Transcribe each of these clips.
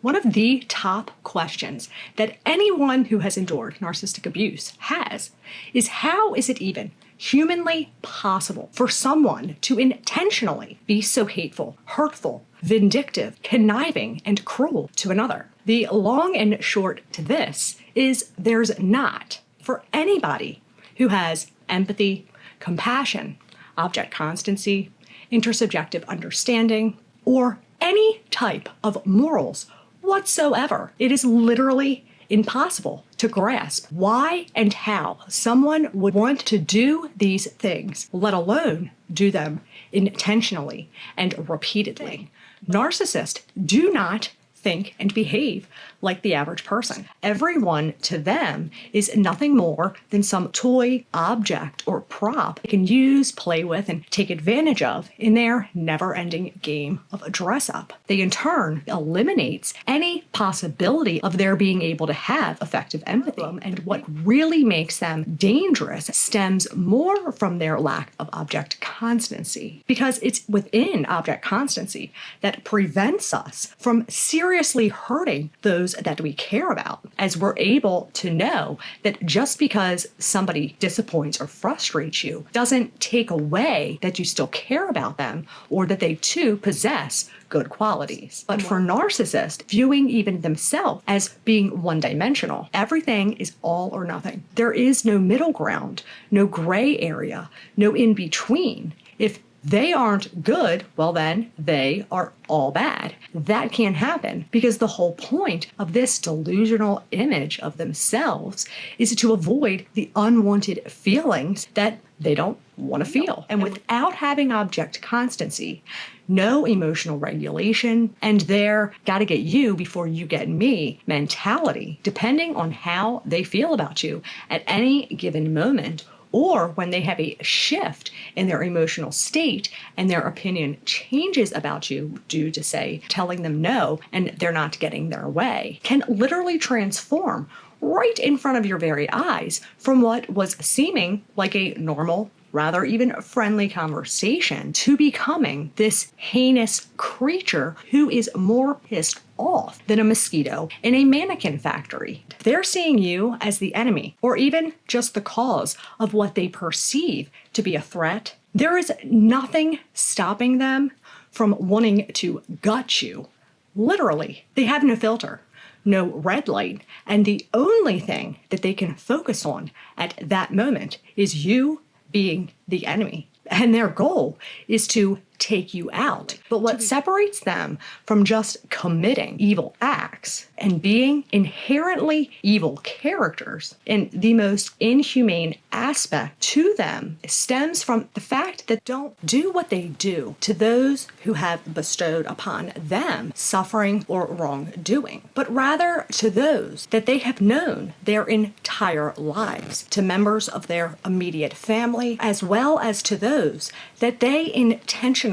One of the top questions that anyone who has endured narcissistic abuse has is, how is it even humanly possible for someone to intentionally be so hateful, hurtful, vindictive, conniving, and cruel to another? The long and short to this is there's not, for anybody who has empathy, compassion, object constancy, intersubjective understanding, or any type of morals whatsoever. It is literally impossible to grasp why and how someone would want to do these things, let alone do them intentionally and repeatedly. Narcissists do not think and behave like the average person. Everyone to them is nothing more than some toy, object, or prop they can use, play with, and take advantage of in their never-ending game of dress-up. They in turn eliminates any possibility of their being able to have effective empathy. And what really makes them dangerous stems more from their lack of object constancy, because it's within object constancy that prevents us from seriously hurting those that we care about, as we're able to know that just because somebody disappoints or frustrates you doesn't take away that you still care about them or that they too possess good qualities. But for narcissists, viewing even themselves as being one-dimensional, everything is all or nothing. There is no middle ground, no gray area, no in-between. If they aren't good, well then they are all bad. That can't happen because the whole point of this delusional image of themselves is to avoid the unwanted feelings that they don't want to feel. And without having object constancy, no emotional regulation, and their gotta get you before you get me mentality, depending on how they feel about you at any given moment, or when they have a shift in their emotional state and their opinion changes about you due to, say, telling them no and they're not getting their way, can literally transform right in front of your very eyes from what was seeming like a normal, rather even friendly conversation to becoming this heinous creature who is more pissed off than a mosquito in a mannequin factory. They're seeing you as the enemy, or even just the cause of what they perceive to be a threat. There is nothing stopping them from wanting to gut you. Literally, they have no filter, no red light, and the only thing that they can focus on at that moment is you being the enemy. And their goal is to take you out. But what separates them from just committing evil acts and being inherently evil characters in the most inhumane aspect to them stems from the fact that don't do what they do to those who have bestowed upon them suffering or wrongdoing, but rather to those that they have known their entire lives, to members of their immediate family, as well as to those that they intentionally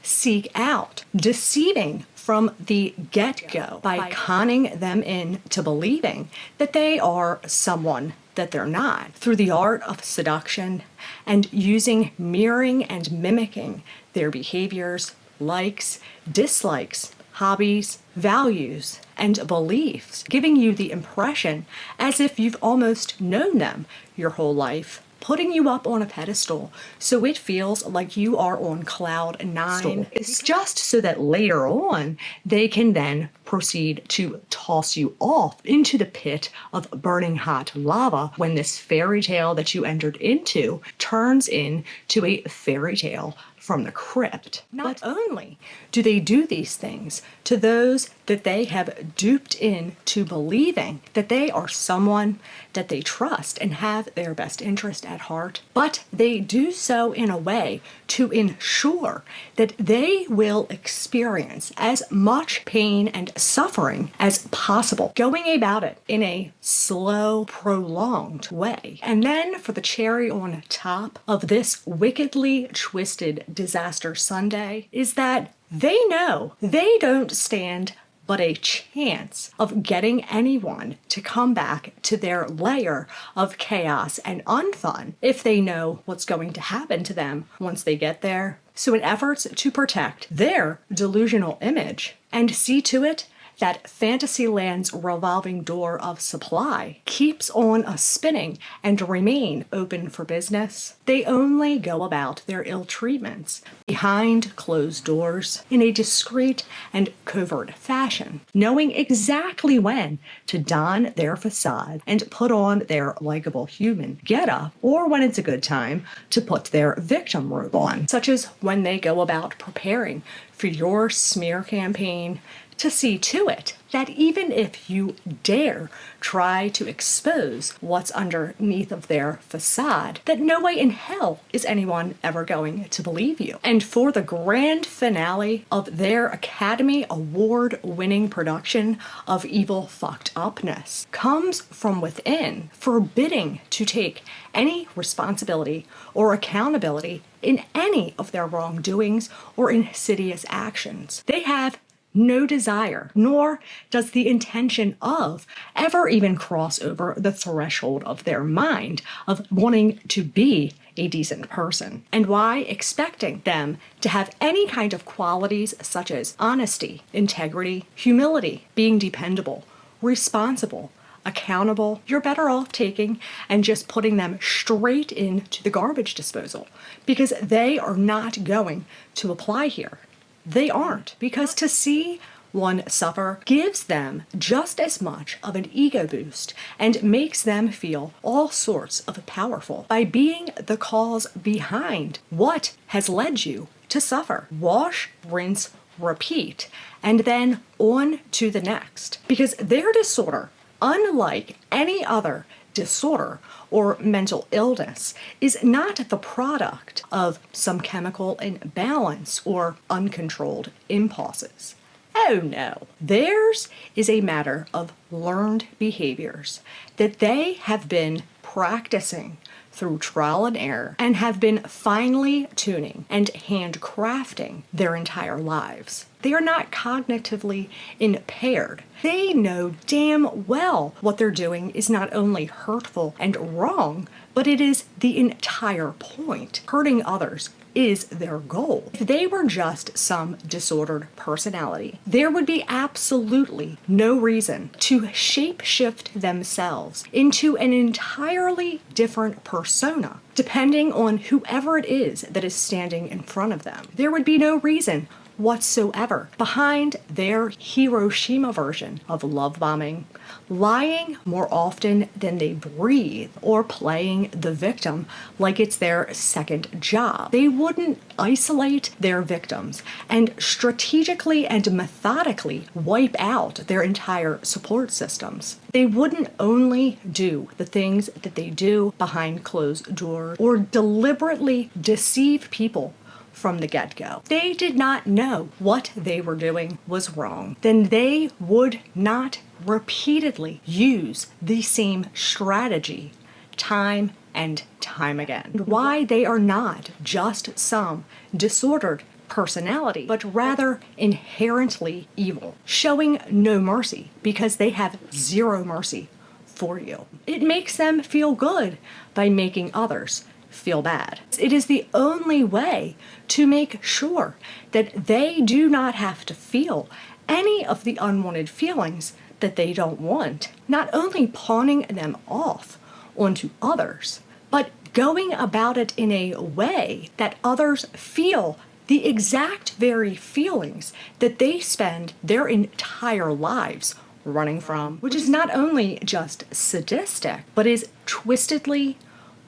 seek out, deceiving from the get-go by conning them into believing that they are someone that they're not, through the art of seduction and using mirroring and mimicking their behaviors, likes, dislikes, hobbies, values, and beliefs, giving you the impression as if you've almost known them your whole life, putting you up on a pedestal so it feels like you are on cloud nine. It's just so that later on they can then proceed to toss you off into the pit of burning hot lava when this fairy tale that you entered into turns into a fairy tale from the crypt. Not only do they do these things to those that they have duped into believing that they are someone that they trust and have their best interest at heart, but they do so in a way to ensure that they will experience as much pain and suffering as possible, going about it in a slow, prolonged way. And then for the cherry on top of this wickedly twisted disaster sundae is that they know they don't stand but a chance of getting anyone to come back to their layer of chaos and unfun if they know what's going to happen to them once they get there. So in efforts to protect their delusional image and see to it that Fantasyland's revolving door of supply keeps on spinning and remain open for business, they only go about their ill treatments behind closed doors in a discreet and covert fashion, knowing exactly when to don their facade and put on their likable human getup, or when it's a good time to put their victim robe on, such as when they go about preparing for your smear campaign to see to it that even if you dare try to expose what's underneath of their facade, that no way in hell is anyone ever going to believe you. And for the grand finale of their Academy Award-winning production of Evil Fucked Upness comes from within, forbidding to take any responsibility or accountability in any of their wrongdoings or insidious actions. They have no desire, nor does the intention of ever even cross over the threshold of their mind of wanting to be a decent person. And why expecting them to have any kind of qualities such as honesty, integrity, humility, being dependable, responsible, accountable, you're better off taking and just putting them straight into the garbage disposal, because they are not going to apply here. They aren't, because to see one suffer gives them just as much of an ego boost and makes them feel all sorts of powerful by being the cause behind what has led you to suffer. Wash, rinse, repeat, and then on to the next. Because their disorder, unlike any other disorder or mental illness, is not the product of some chemical imbalance or uncontrolled impulses. Oh no. Theirs is a matter of learned behaviors that they have been practicing through trial and error and have been finely tuning and handcrafting their entire lives. They are not cognitively impaired. They know damn well what they're doing is not only hurtful and wrong, but it is the entire point. Hurting others is their goal. If they were just some disordered personality, there would be absolutely no reason to shapeshift themselves into an entirely different persona, depending on whoever it is that is standing in front of them. There would be no reason whatsoever behind their Hiroshima version of love bombing, lying more often than they breathe, or playing the victim like it's their second job. They wouldn't isolate their victims and strategically and methodically wipe out their entire support systems. They wouldn't only do the things that they do behind closed doors or deliberately deceive people from the get-go. They did not know what they were doing was wrong. Then they would not repeatedly use the same strategy time and time again. Why they are not just some disordered personality, but rather inherently evil, showing no mercy because they have zero mercy for you. It makes them feel good by making others feel bad. It is the only way to make sure that they do not have to feel any of the unwanted feelings that they don't want, not only pawning them off onto others, but going about it in a way that others feel the exact very feelings that they spend their entire lives running from, which is not only just sadistic, but is twistedly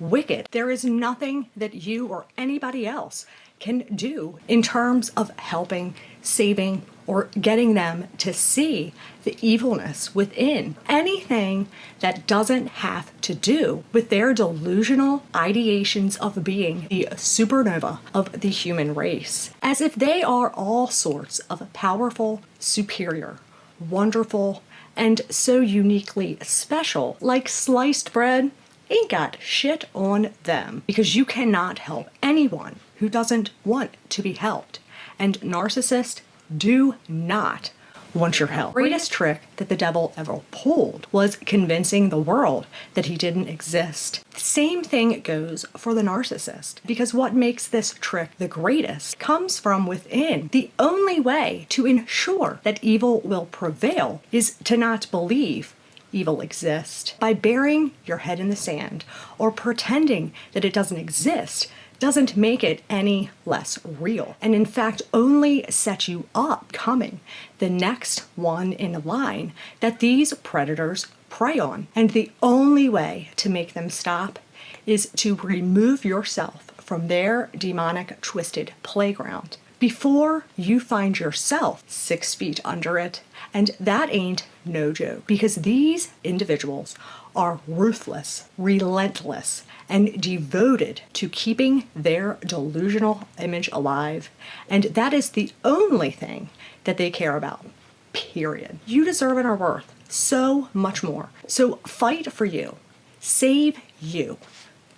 wicked. There is nothing that you or anybody else can do in terms of helping, saving, or getting them to see the evilness within. Anything that doesn't have to do with their delusional ideations of being the supernova of the human race. As if they are all sorts of powerful, superior, wonderful, and so uniquely special, like sliced bread ain't got shit on them, because you cannot help anyone who doesn't want to be helped. And narcissists do not want your help. The greatest trick that the devil ever pulled was convincing the world that he didn't exist. The same thing goes for the narcissist, because what makes this trick the greatest comes from within. The only way to ensure that evil will prevail is to not believe evil exists. By burying your head in the sand or pretending that it doesn't exist doesn't make it any less real, and in fact only set you up coming the next one in line that these predators prey on. And the only way to make them stop is to remove yourself from their demonic, twisted playground before you find yourself 6 feet under it. And that ain't no joke, because these individuals are ruthless, relentless, and devoted to keeping their delusional image alive. And that is the only thing that they care about, period. You deserve and are worth so much more. So fight for you. Save you.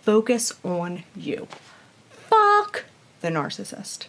Focus on you. Fuck the narcissist.